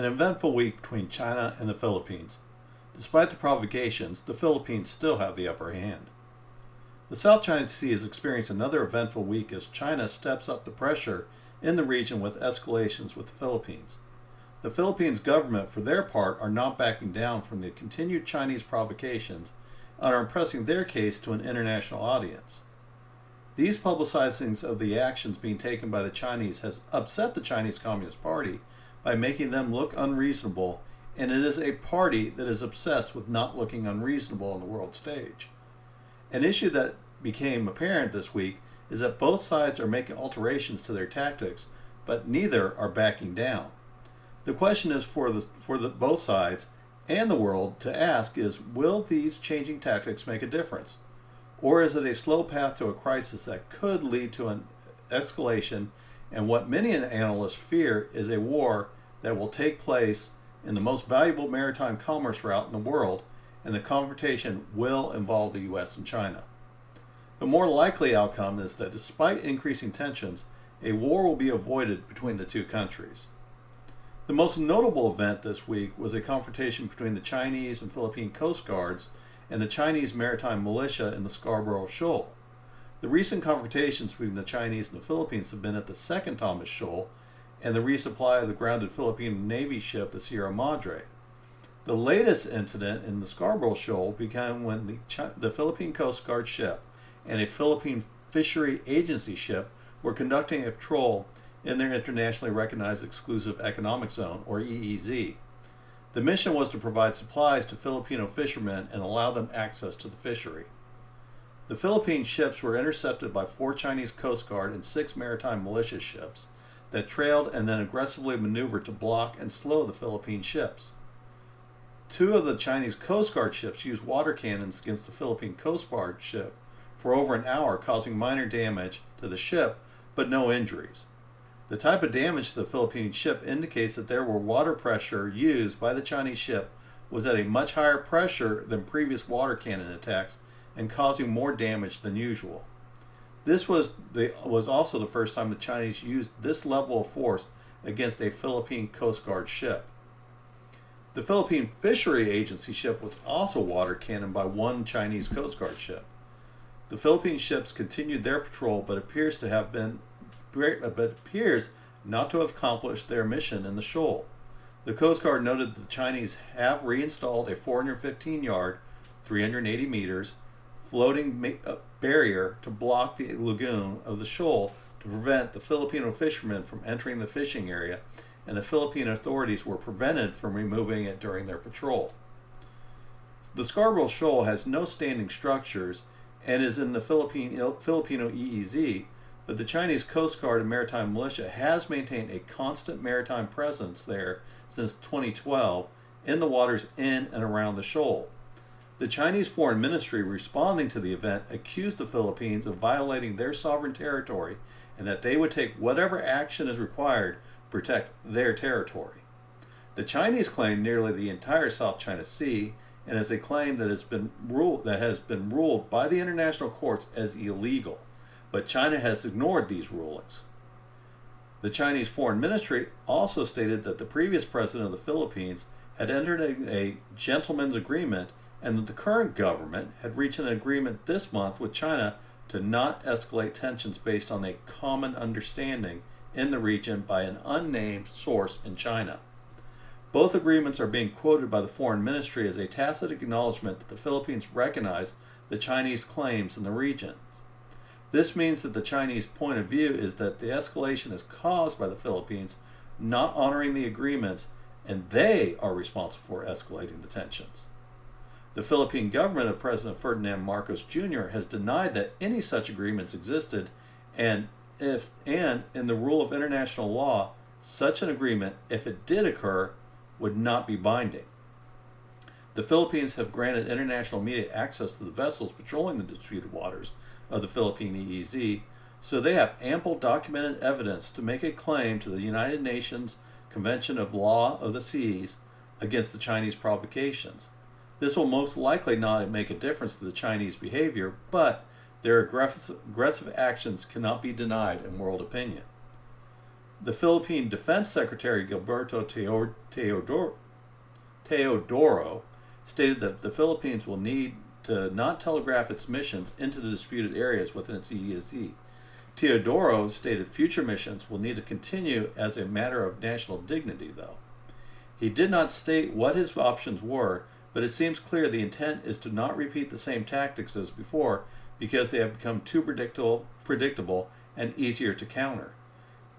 An eventful week between China and the Philippines. Despite the provocations, the Philippines still have the upper hand. The South China Sea has experienced another eventful week as China steps up the pressure in the region with escalations with the Philippines. The Philippines government, for their part, are not backing down from the continued Chinese provocations and are pressing their case to an international audience. These publicizings of the actions being taken by the Chinese has upset the Chinese Communist Party by making them look unreasonable, and it is a party that is obsessed with not looking unreasonable on the world stage. An issue that became apparent this week is that both sides are making alterations to their tactics, but neither are backing down. The question is for both sides and the world to ask is, will these changing tactics make a difference? Or is it a slow path to a crisis that could lead to an escalation and what many analysts fear is a war that will take place in the most valuable maritime commerce route in the world, and the confrontation will involve the U.S. and China. The more likely outcome is that despite increasing tensions, a war will be avoided between the two countries. The most notable event this week was a confrontation between the Chinese and Philippine Coast Guards and the Chinese maritime militia in the Scarborough Shoal. The recent confrontations between the Chinese and the Philippines have been at the Second Thomas Shoal and the resupply of the grounded Philippine Navy ship, the Sierra Madre. The latest incident in the Scarborough Shoal began when the Philippine Coast Guard ship and a Philippine Fishery Agency ship were conducting a patrol in their internationally recognized exclusive economic zone, or EEZ. The mission was to provide supplies to Filipino fishermen and allow them access to the fishery. The Philippine ships were intercepted by 4 Chinese Coast Guard and 6 maritime militia ships that trailed and then aggressively maneuvered to block and slow the Philippine ships. 2 of the Chinese Coast Guard ships used water cannons against the Philippine Coast Guard ship for over an hour, causing minor damage to the ship, but no injuries. The type of damage to the Philippine ship indicates that there were water pressure used by the Chinese ship was at a much higher pressure than previous water cannon attacks and causing more damage than usual. This was also the first time the Chinese used this level of force against a Philippine Coast Guard ship. The Philippine Fishery Agency ship was also water cannoned by 1 Chinese Coast Guard ship. The Philippine ships continued their patrol, but appears not to have accomplished their mission in the shoal. The Coast Guard noted that the Chinese have reinstalled a 415-yard, 380 meters, floating barrier to block the lagoon of the shoal to prevent the Filipino fishermen from entering the fishing area, and the Philippine authorities were prevented from removing it during their patrol. The Scarborough Shoal has no standing structures and is in the Filipino EEZ, but the Chinese Coast Guard and Maritime Militia has maintained a constant maritime presence there since 2012 in the waters in and around the shoal. The Chinese Foreign Ministry, responding to the event, accused the Philippines of violating their sovereign territory and that they would take whatever action is required to protect their territory. The Chinese claim nearly the entire South China Sea and is a claim that has been ruled by the international courts as illegal, but China has ignored these rulings. The Chinese Foreign Ministry also stated that the previous president of the Philippines had entered a gentleman's agreement and that the current government had reached an agreement this month with China to not escalate tensions based on a common understanding in the region by an unnamed source in China. Both agreements are being quoted by the Foreign Ministry as a tacit acknowledgement that the Philippines recognize the Chinese claims in the region. This means that the Chinese point of view is that the escalation is caused by the Philippines not honoring the agreements, and they are responsible for escalating the tensions. The Philippine government of President Ferdinand Marcos Jr. has denied that any such agreements existed, and in the rule of international law, such an agreement, if it did occur, would not be binding. The Philippines have granted international media access to the vessels patrolling the disputed waters of the Philippine EEZ, so they have ample documented evidence to make a claim to the United Nations Convention of Law of the Seas against the Chinese provocations. This will most likely not make a difference to the Chinese behavior, but their aggressive actions cannot be denied in world opinion. The Philippine Defense Secretary Gilberto Teodoro stated that the Philippines will need to not telegraph its missions into the disputed areas within its EEZ. Teodoro stated future missions will need to continue as a matter of national dignity, though. He did not state what his options were, but it seems clear the intent is to not repeat the same tactics as before because they have become too predictable and easier to counter.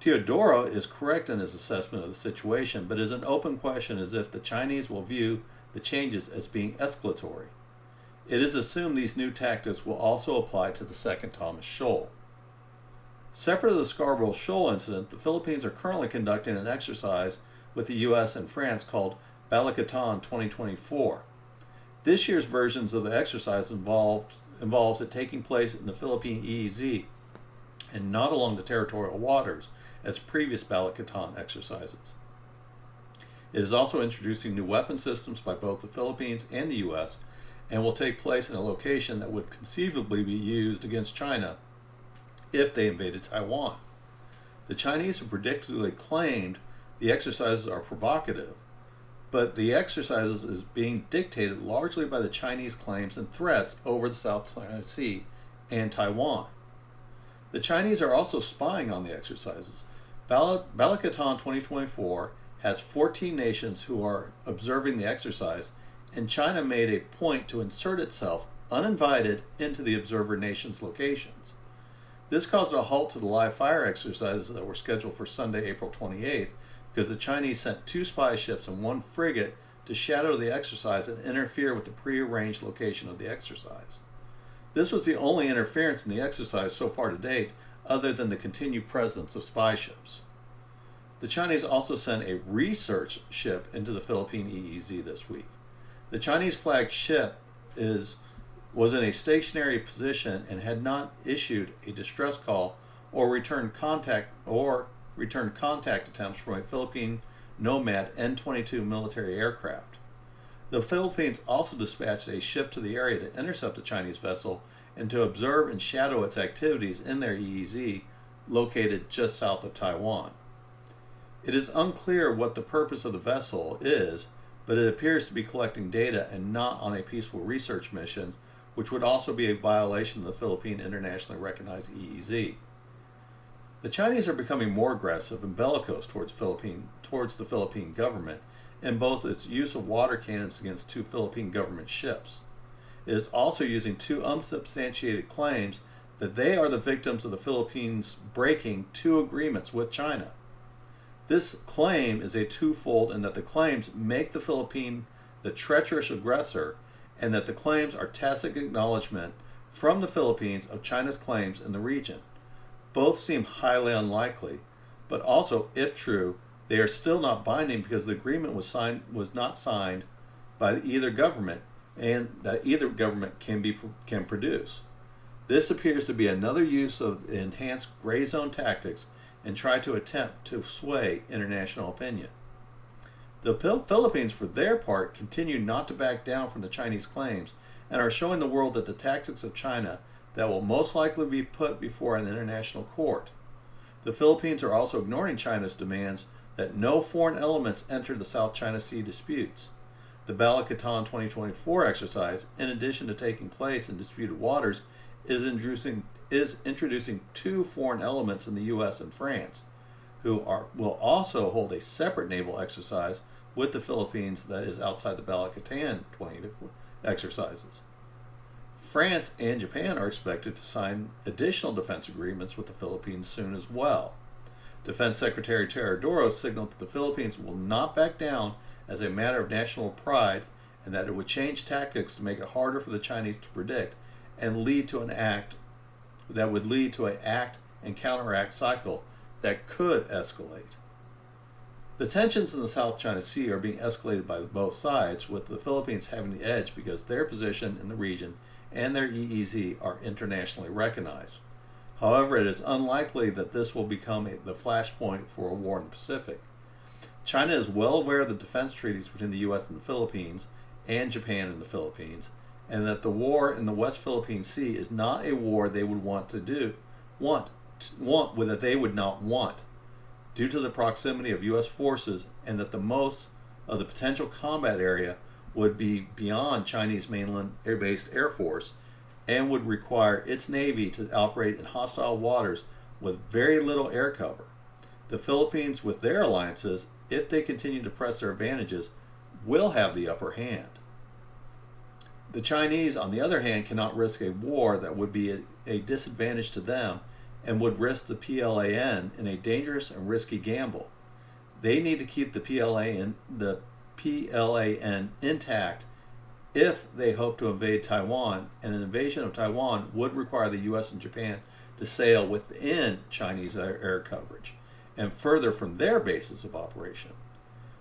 Teodoro is correct in his assessment of the situation, but is an open question as if the Chinese will view the changes as being escalatory. It is assumed these new tactics will also apply to the Second Thomas Shoal. Separate of the Scarborough Shoal incident, the Philippines are currently conducting an exercise with the U.S. and France called Balikatan 2024. This year's versions of the exercise involves it taking place in the Philippine EEZ and not along the territorial waters as previous Balikatan exercises. It is also introducing new weapon systems by both the Philippines and the U.S. and will take place in a location that would conceivably be used against China if they invaded Taiwan. The Chinese have predictably claimed the exercises are provocative, but the exercises is being dictated largely by the Chinese claims and threats over the South China Sea and Taiwan. The Chinese are also spying on the exercises. Balikatan 2024 has 14 nations who are observing the exercise, and China made a point to insert itself uninvited into the observer nations' locations. This caused a halt to the live fire exercises that were scheduled for Sunday, April 28th, because the Chinese sent 2 spy ships and 1 frigate to shadow the exercise and interfere with the prearranged location of the exercise. This was the only interference in the exercise so far to date, other than the continued presence of spy ships. The Chinese also sent a research ship into the Philippine EEZ this week. The Chinese flagged ship was in a stationary position and had not issued a distress call or returned contact attempts from a Philippine Nomad N-22 military aircraft. The Philippines also dispatched a ship to the area to intercept a Chinese vessel and to observe and shadow its activities in their EEZ, located just south of Taiwan. It is unclear what the purpose of the vessel is, but it appears to be collecting data and not on a peaceful research mission, which would also be a violation of the Philippine internationally recognized EEZ. The Chinese are becoming more aggressive and bellicose towards the Philippine government in both its use of water cannons against 2 Philippine government ships. It is also using 2 unsubstantiated claims that they are the victims of the Philippines breaking 2 agreements with China. This claim is a twofold in that the claims make the Philippines the treacherous aggressor, and that the claims are tacit acknowledgement from the Philippines of China's claims in the region. Both seem highly unlikely, but also, if true, they are still not binding because the agreement was not signed by either government, and that either government can produce. This appears to be another use of enhanced gray zone tactics and try to attempt to sway international opinion. The Philippines, for their part, continue not to back down from the Chinese claims and are showing the world that the tactics of China that will most likely be put before an international court. The Philippines are also ignoring China's demands that no foreign elements enter the South China Sea disputes. The Balikatan 2024 exercise, in addition to taking place in disputed waters, is introducing 2 foreign elements in the U.S. and France, who will also hold a separate naval exercise with the Philippines that is outside the Balikatan 2024 exercises. France and Japan are expected to sign additional defense agreements with the Philippines soon as well. Defense Secretary Teodoro signaled that the Philippines will not back down as a matter of national pride, and that it would change tactics to make it harder for the Chinese to predict and lead to an act and counteract cycle that could escalate. The tensions in the South China Sea are being escalated by both sides, with the Philippines having the edge because their position in the region and their EEZ are internationally recognized. However, it is unlikely that this will become the flashpoint for a war in the Pacific. China is well aware of the defense treaties between the U.S. and the Philippines, and Japan and the Philippines, and that the war in the West Philippine Sea is not a war they would want. due to the proximity of U.S. forces and that the most of the potential combat area would be beyond Chinese mainland air-based air force and would require its Navy to operate in hostile waters with very little air cover. The Philippines, with their alliances, if they continue to press their advantages, will have the upper hand. The Chinese, on the other hand, cannot risk a war that would be a disadvantage to them and would risk the PLAN in a dangerous and risky gamble. They need to keep the PLAN intact if they hope to invade Taiwan, and an invasion of Taiwan would require the U.S. and Japan to sail within Chinese air coverage and further from their bases of operation.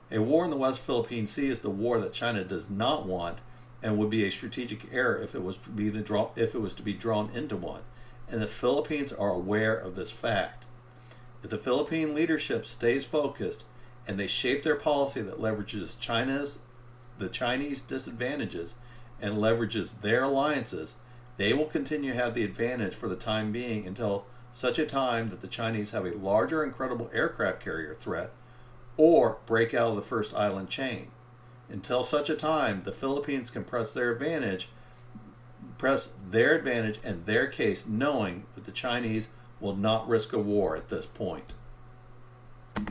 A war in the West Philippine Sea is the war that China does not want and would be a strategic error if it was to be drawn into one, and the Philippines are aware of this fact. If the Philippine leadership stays focused and they shape their policy that leverages the Chinese disadvantages and leverages their alliances, they will continue to have the advantage for the time being until such a time that the Chinese have a larger and credible aircraft carrier threat or break out of the first island chain. Until such a time, the Philippines can press their advantage and their case, knowing that the Chinese will not risk a war at this point.